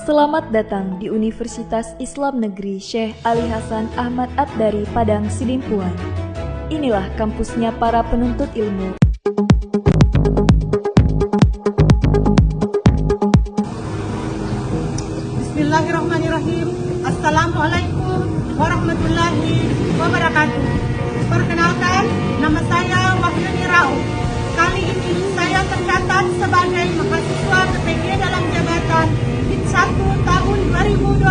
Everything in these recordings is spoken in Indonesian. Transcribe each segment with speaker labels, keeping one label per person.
Speaker 1: Selamat datang di Universitas Islam Negeri Syekh Ali Hasan Ahmad Ad-Dari Padang Sidimpuan. Inilah kampusnya para penuntut ilmu.
Speaker 2: Bismillahirrahmanirrahim. Assalamualaikum warahmatullahi wabarakatuh. Perkenalkan, nama saya Wahyuni Rauf. Kali ini saya tercatat sebagai mahasiswa PPG dalam jabatan DIT 1 tahun 2025,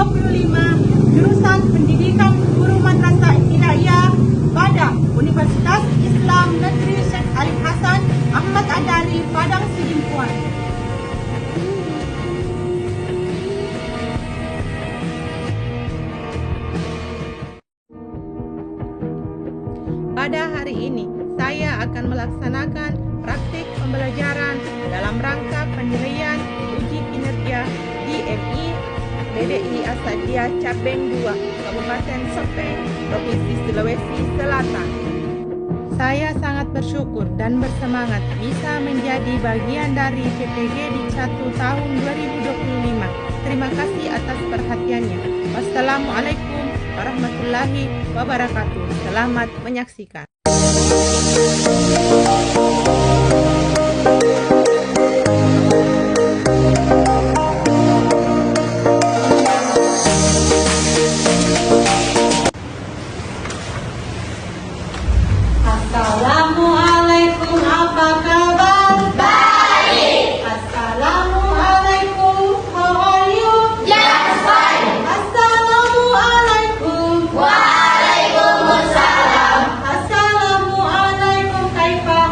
Speaker 2: jurusan Pendidikan Guru Madrasah Ibtidaiyah pada Universitas Islam Negeri Syekh Ali Hasan Ahmad Ad-Dari Padang Sidimpuan. Pada hari ini, saya akan melaksanakan praktik pembelajaran dalam rangka penilaian uji kinerja DMI BDI Asadia Cabeng 2, Kabupaten Sopeng, Provinsi Sulawesi Selatan. Saya sangat bersyukur dan bersemangat bisa menjadi bagian dari PPG di 1 tahun 2025. Terima kasih atas perhatiannya. Wassalamualaikum warahmatullahi wabarakatuh. Selamat menyaksikan. Assalamualaikum, apa kabar?
Speaker 3: Baik.
Speaker 2: Assalamualaikum, how are you?
Speaker 3: Yes, fine.
Speaker 2: Assalamualaikum.
Speaker 3: Waalaikumsalam.
Speaker 2: Assalamualaikum, kaifa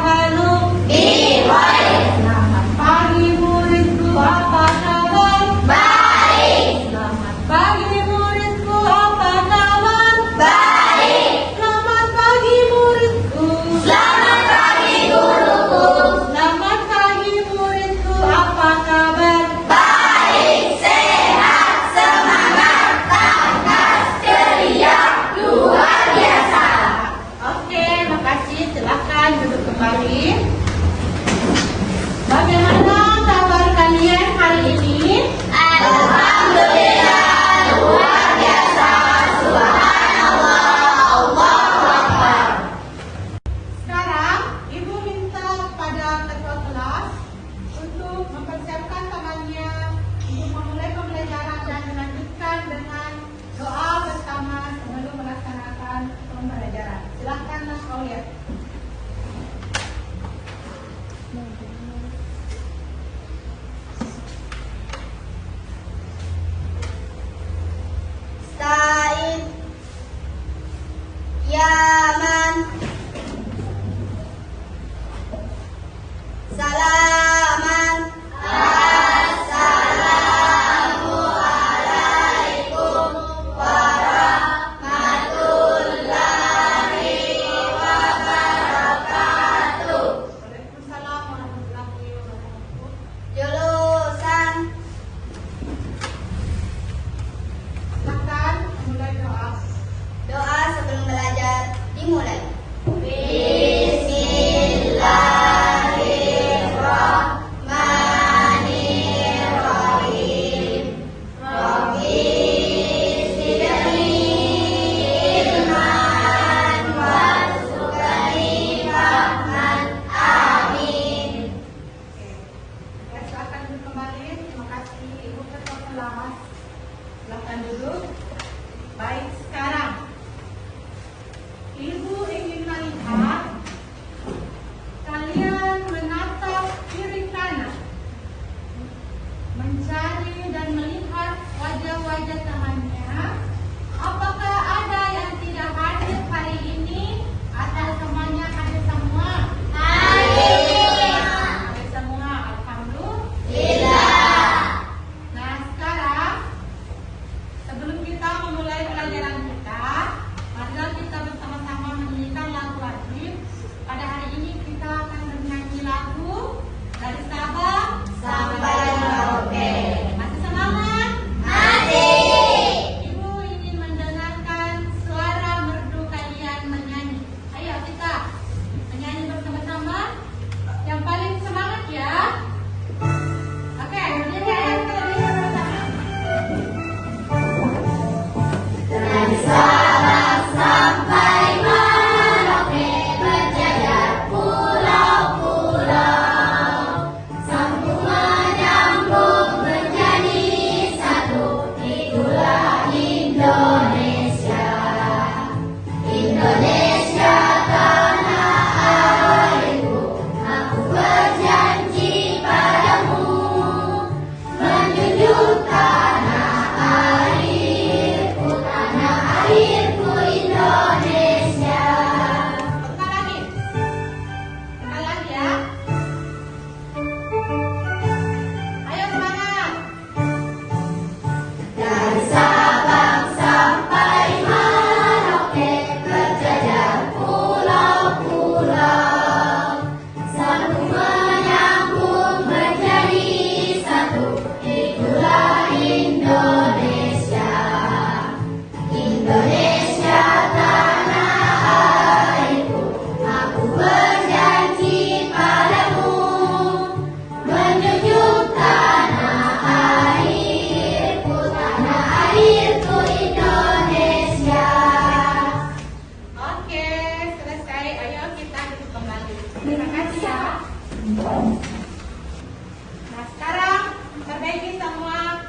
Speaker 4: Perbaiki semua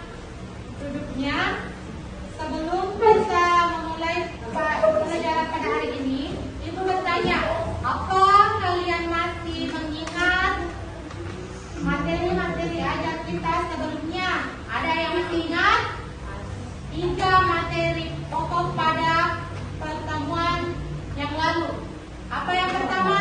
Speaker 4: duduknya. Sebelum kita memulai pelajaran pada hari ini, Ibu bertanya, apa kalian masih mengingat materi-materi ajar kita sebelumnya? Ada yang masih ingat? 3 materi pokok pada pertemuan yang lalu. Apa yang pertama?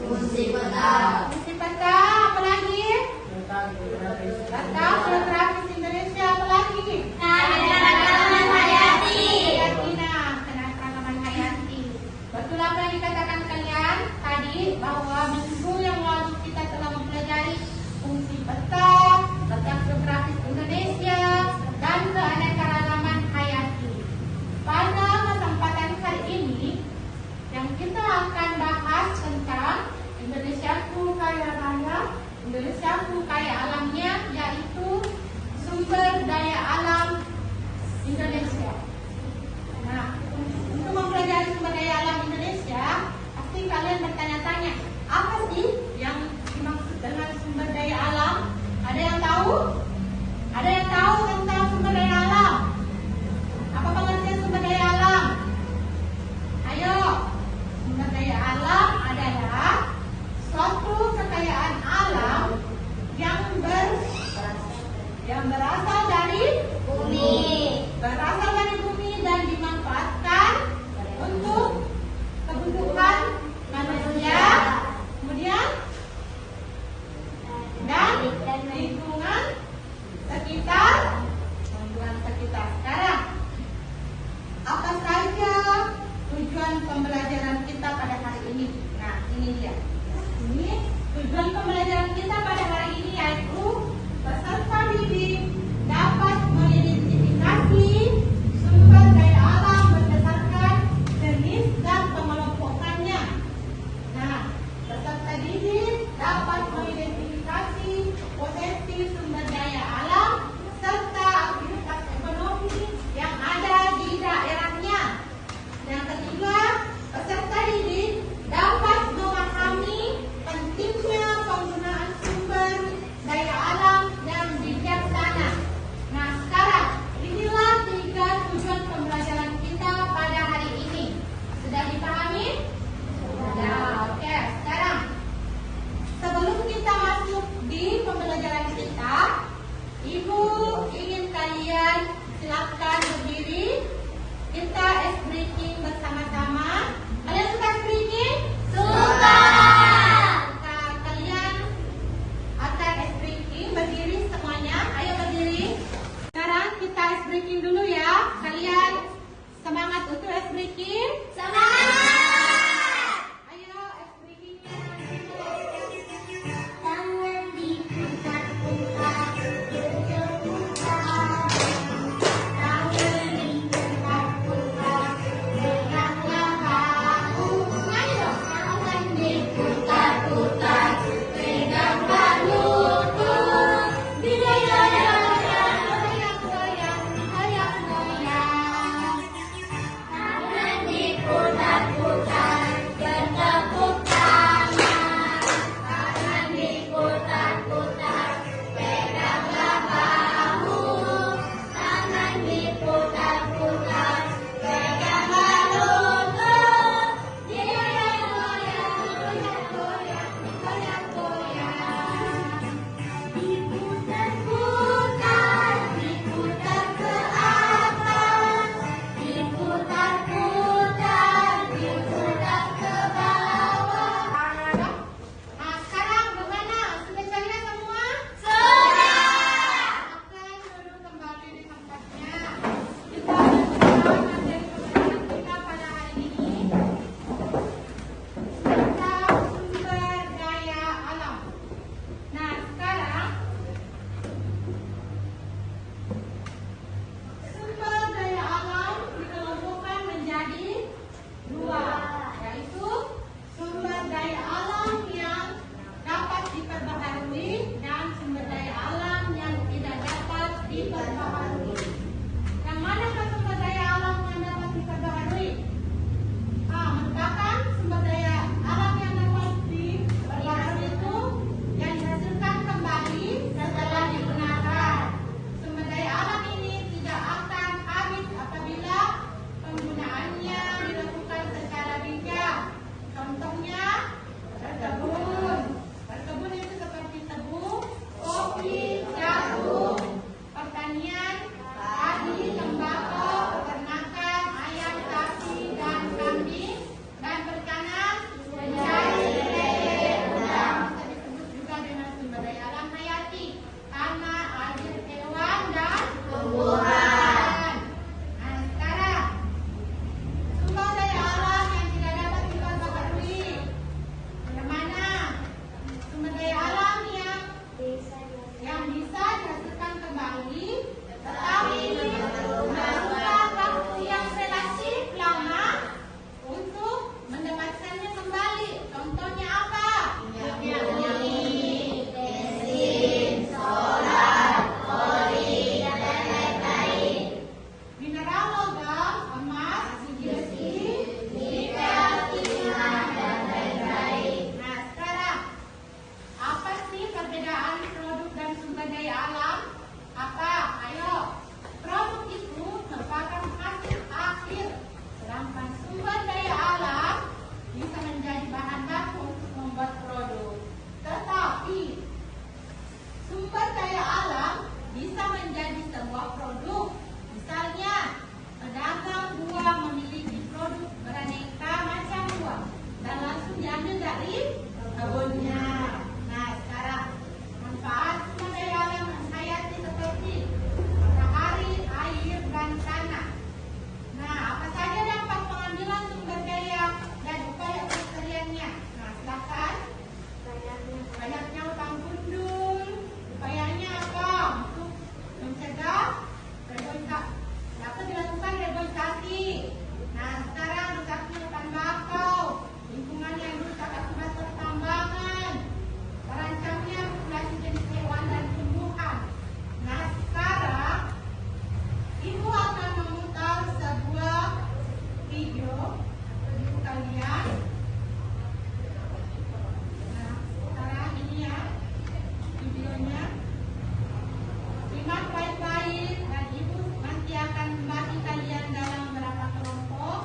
Speaker 3: Fungsi peta.
Speaker 4: Fungsi peta. Apa lagi? Peta geografis Indonesia. Apa lagi?
Speaker 3: Keanekaragaman hayati.
Speaker 4: Keanekaragaman hayati. Betul apa yang dikatakan kalian tadi bahwa minggu yang lalu daya alam apa? Ayo. Produk itu merupakan hasil akhir, sedangkan sumber daya alam bisa menjadi bahan baku untuk membuat produk. Tetapi sumber daya alam bisa menjadi sebuah produk. Misalnya, pedagang buah memiliki produk beraneka macam buah dan langsung diambil dari kebunnya. Nah, sekarang manfaat sumber daya alam hayati seperti matahari, air, dan tanah. Nah, apa saja dampak pengambilan sumber daya dan upaya pelestariannya? Nah, silakan. Banyaknya utang gundul. Upayanya apa? Untuk mencegah dapat dilakukan reboisasi. Nah, sekarang rusaknya hutan bakau, lingkungan yang rusak akibat pertambangan, terancamnya populasi jenis hewan dan tumbuhan. Nah, sekarang Ibu akan memutar sebuah video untuk kalian. Nah, sekarang ini ya videonya. Simak baik-baik dan Ibu nanti akan membagi kalian dalam beberapa kelompok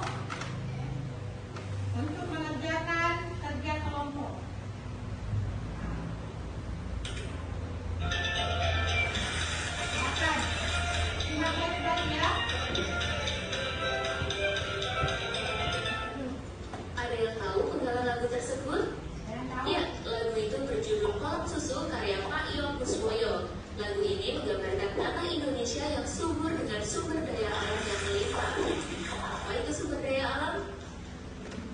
Speaker 4: untuk mengerjakan kerja kelompok. Silakan. Simak baik-baik ya.
Speaker 5: Ada yang tahu penggalan lagu tersebut?
Speaker 4: Yang tahu?
Speaker 5: Ya, lagu itu berjudul Kolam Susu karya Pak Ion Kuswoyo. Lagu ini menggambarkan tanah Indonesia yang subur dengan sumber daya alam yang melimpah. Apa itu sumber daya alam?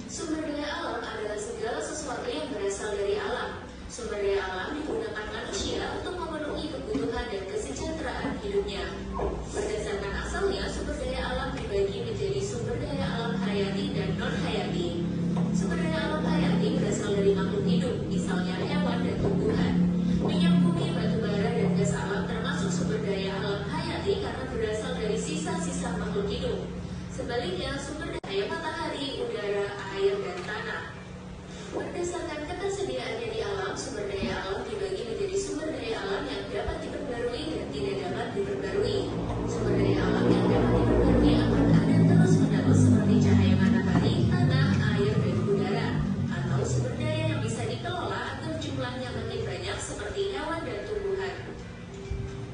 Speaker 5: Sumber daya alam adalah segala sesuatu yang berasal dari alam. Sumber daya alam digunakan manusia untuk memenuhi kebutuhan dan kesejahteraan hidupnya. Berdasarkan asalnya, sumber daya alam dibagi menjadi sumber daya alam hayati dan non-hayati. Sumber daya alam hayati berasal dari makhluk hidup, misalnya hewan dan tumbuhan. Minyak bumi, batu bara, dan gas alam termasuk sumber daya alam hayati karena berasal dari sisa-sisa makhluk hidup. Sebaliknya, sumber daya matahari, udara, air, dan tanah. Berdasarkan ketersediaannya di alam, sumber daya alam dibagi menjadi sumber daya alam yang dapat diperbarui dan tidak dapat diperbarui. Sumber daya alam yang dapat diperbarui akan ada terus-menerus seperti cahaya matahari, tanah, air, dan udara. Atau sumber daya yang bisa dikelola agar jumlahnya makin banyak seperti hewan dan tumbuhan.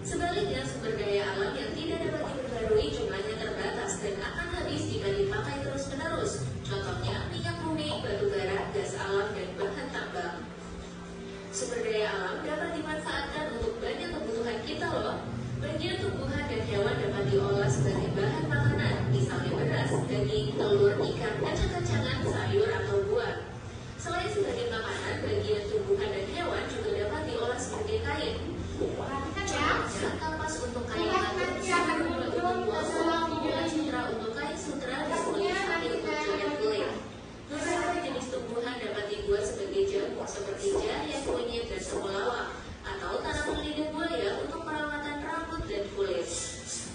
Speaker 5: Sebaliknya, sumber daya alam yang tidak dapat diperbarui jumlahnya terbatas dan akan habis jika dipakai terus-menerus. Contohnya, minyak bumi, batu bara, gas alam, dan bahan tambang. Sumber daya alam dapat dimanfaatkan untuk banyak kebutuhan kita loh. Bagian tumbuhan dan hewan dapat diolah sebagai bahan makanan, misalnya beras, daging, telur, ikan, kacang-kacangan, sayur, atau buah. Selain sebagai makanan, bagian tumbuhan dan hewan juga dapat diolah sebagai kain.
Speaker 4: Perhatikan ya.
Speaker 5: Kapas untuk kain agar sutra untuk kain sutra dan kulit sapi untuk jaket kulit. Beberapa jenis tumbuhan dapat dibuat sebagai jamu seperti jahe, kunyit, dan temulawak, atau tanaman lidah buaya untuk perawatan rambut dan kulit.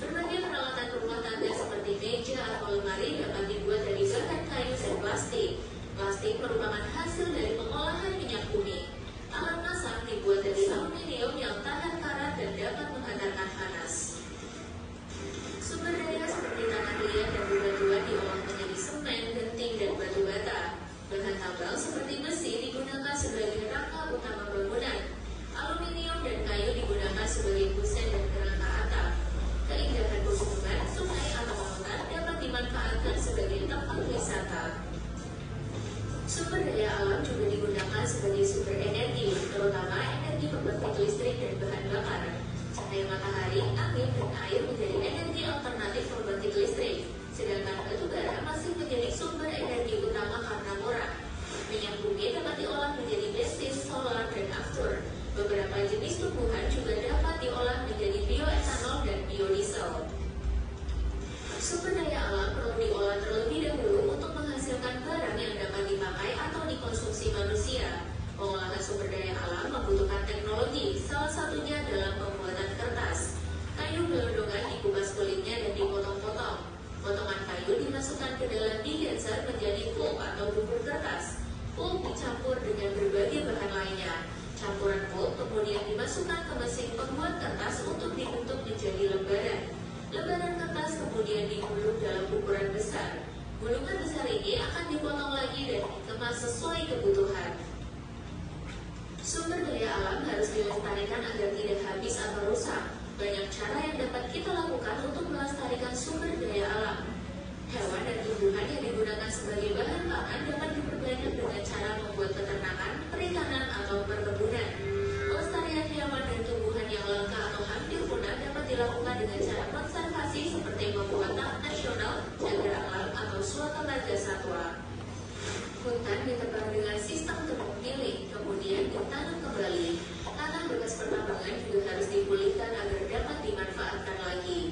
Speaker 5: Berbagai peralatan rumah tangga seperti meja atau lemari dapat dibuat dari bahan kayu dan plastik. Plastik merupakan hasil dari pengolahan minyak bumi. Alat masak dibuat dari aluminium yang tahan karat dan dapat menghantarkan panas. Sumber daya seperti tanah liat dan bebatuan diolah menjadi semen, genting, dan batu bata. Bahan tambang seperti besi digunakan sebagai rangka utama bangunan. Aluminium dan kayu digunakan sebagai kusen dan kerangka atap. Keindahan pegunungan, sungai, atau lautan dapat dimanfaatkan sebagai tempat wisata. Sumber daya alam juga digunakan sebagai sumber energi, terutama energi pembangkit listrik dan bahan bakar. Cahaya matahari, angin, dan air menjadi energi alternatif pembangkit listrik, sedangkan batu bara masih menjadi sumber energi utama karena murah. Minyak bumi dapat diolah menjadi bensin, solar, dan aftur. Beberapa jenis tumbuhan juga dapat diolah menjadi bioetanol dan biodiesel. Sumber daya alam perlu diolah terlebih dahulu untuk menghasilkan barang yang dapat dipakai atau dikonsumsi manusia. Pengolahan sumber daya alam membutuhkan teknologi, salah satunya dalam pembuatan kertas. Kayu gelondongan dikupas kulitnya dan dipotong-potong. Potongan kayu dimasukkan ke dalam degancer menjadi pulp atau bubur kertas. Pulp dicampur dengan berbagai bahan lainnya. Campuran pulp kemudian dimasukkan ke mesin pembuat kertas untuk dibentuk menjadi lembaran. Lembaran kertas kemudian digulung dalam ukuran besar. Gulungan besar ini akan dipotong lagi dan dikemas sesuai kebutuhan. Sumber daya alam harus dilestarikan agar tidak habis atau rusak. Banyak cara yang dapat kita lakukan untuk melestarikan sumber daya alam. Hewan dan tumbuhan yang digunakan sebagai bahan pangan dapat diperbanyak dengan cara membuat peternakan, perikanan, atau perkebunan. Pelestarian hewan dan tumbuhan yang langka atau hampir punah dapat dilakukan dengan cara konservasi seperti membuat taman nasional, cagar alam, atau suaka marga satwa. Hutan ditebang dengan sistem tebang pilih, kemudian ditanam kembali. Tanah bekas pertambangan juga harus dipulihkan agar dapat dimanfaatkan lagi.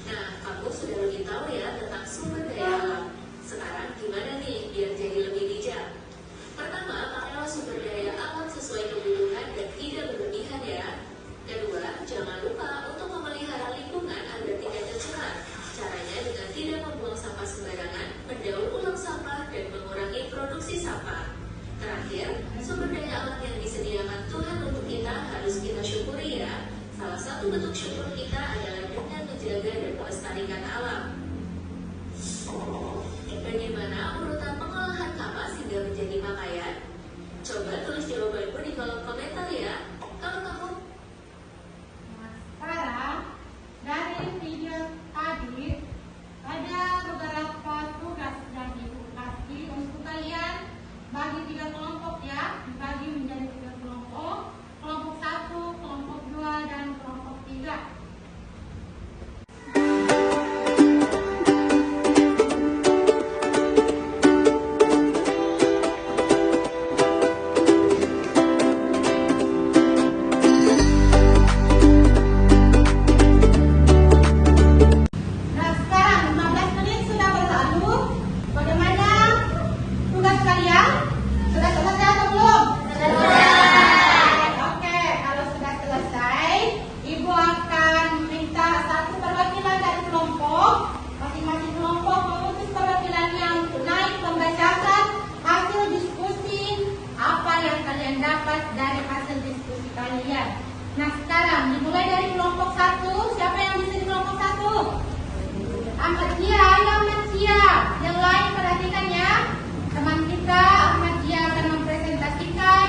Speaker 5: Nah, kamu sudah lebih tahu ya tentang sumber daya alam. Sekarang gimana nih biar jadi lebih bijak? Pertama, pakailah sumber daya alam sesuai kebutuhan dan tidak berlebihan ya. Kedua, jangan lupa untuk memelihara lingkungan agar tidak tercemar. Caranya dengan tidak membuang sampah sembarangan, mendaur ulang sampah, dan mengurangi produksi sampah. Terakhir, sumber daya alam yang disediakan Tuhan untuk kita harus kita syukuri ya. Salah satu bentuk syukur kita adalah dengan menjaga dan melestarikan alam. Bagaimana urutan pengolahan kapas hingga menjadi pakaian? Coba tulis jawabanmu di kolom komentar ya. Kalau kamu
Speaker 4: Sekarang dari video tadi ada beberapa tugas yang ibu kasih untuk kalian bagi 3 kelompok ya, dibagi menjadi 3 kelompok, kelompok 1, kelompok 2, dan kelompok 3. Nah, sekarang 15 menit sudah berlalu. Bagaimana tugas kalian? Sudah selesai atau belum? Selesai. Oke, kalau sudah selesai, Ibu akan minta satu perwakilan dari kelompok. Masing-masing kelompok mengutus perwakilannya untuk naik membacakan hasil diskusi apa yang kalian dapat dari hasil diskusi kalian. Nah, sekarang dimulai dari kelompok 1. Siapa yang bisa di kelompok 1? Ahmad Dia, Ahmad Dia. Yang lain perhatikan ya. Teman kita Ahmad Dia akan mempresentasikan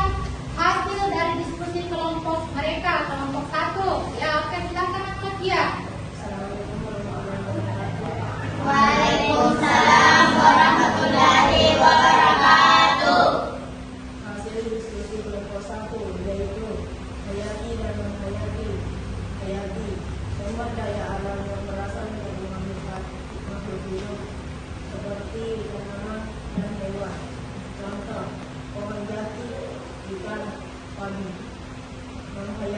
Speaker 4: hasil dari diskusi kelompok mereka, kelompok 1. Ya, oke, silakan Ahmad Dia.
Speaker 3: Waalaikumsalam warahmatullahi wabarakatuh.
Speaker 6: Hasil diskusi kelompok 1 yaitu hayati dan menghayati. Hayati, sumber daya alam yang berasal dari makhluk hidup seperti tanaman dan hewan. Contoh, pohon jati, ikan, padi. Menghayati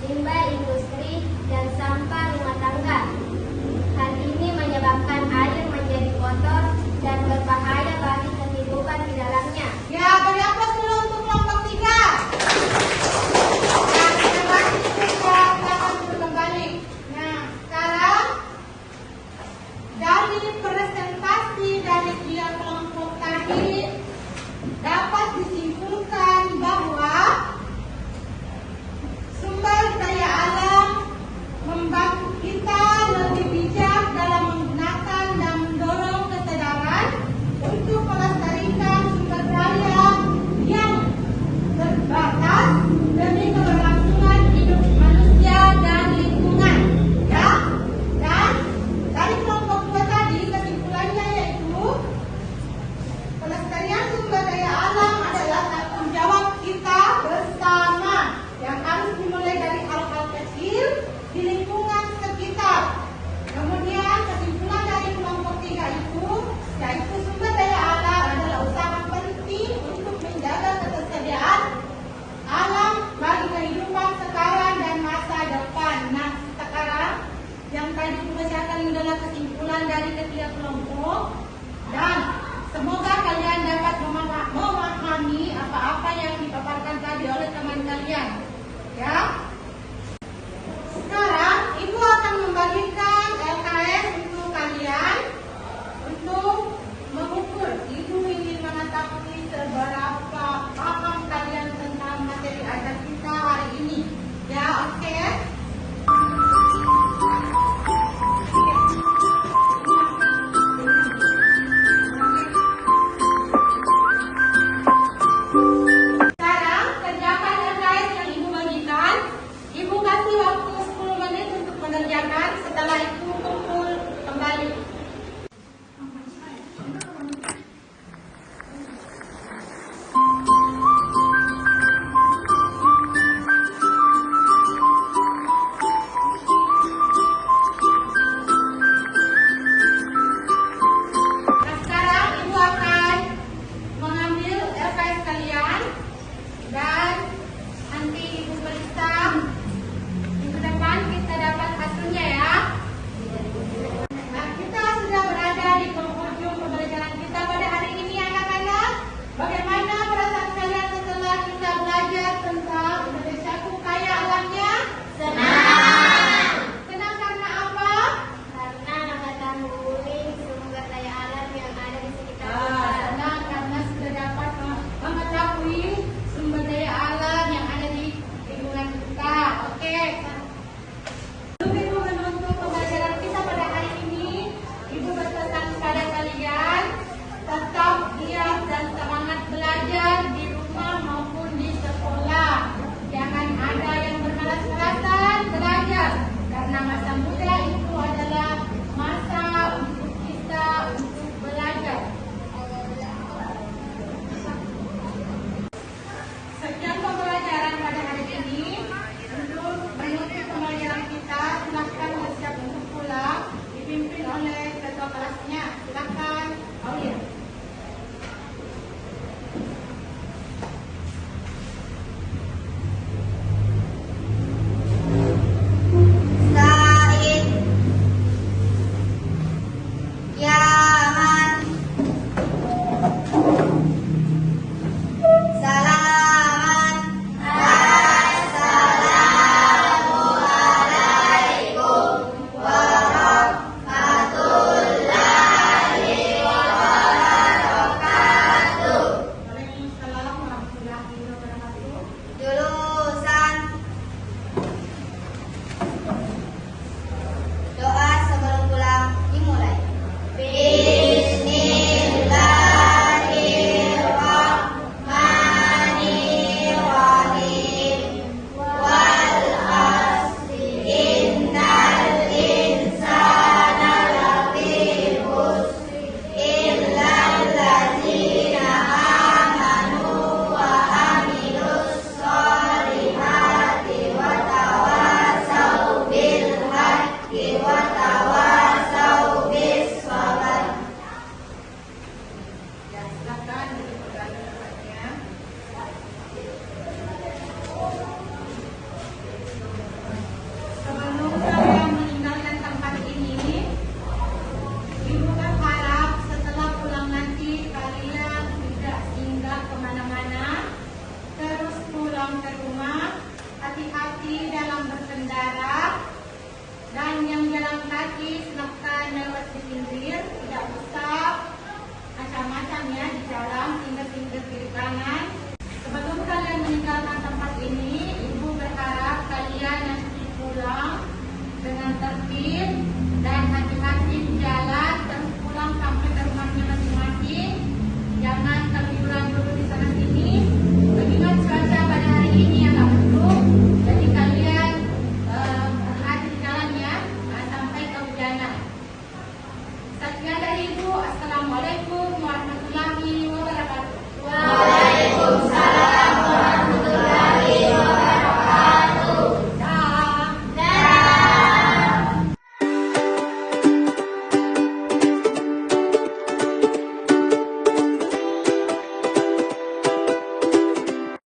Speaker 7: limbah industri, dan sampah rumah tangga. Hal ini menyebabkan air menjadi kotor dan berbahaya bagi kehidupan di dalamnya.
Speaker 4: Ya, beri aplaus dulu untuk kelompok 3. Nah, terima kasih juga. Silakan duduk kembali. Nah, sekarang dari presentasi dari tiga kelompok tadi dapat disimpulkan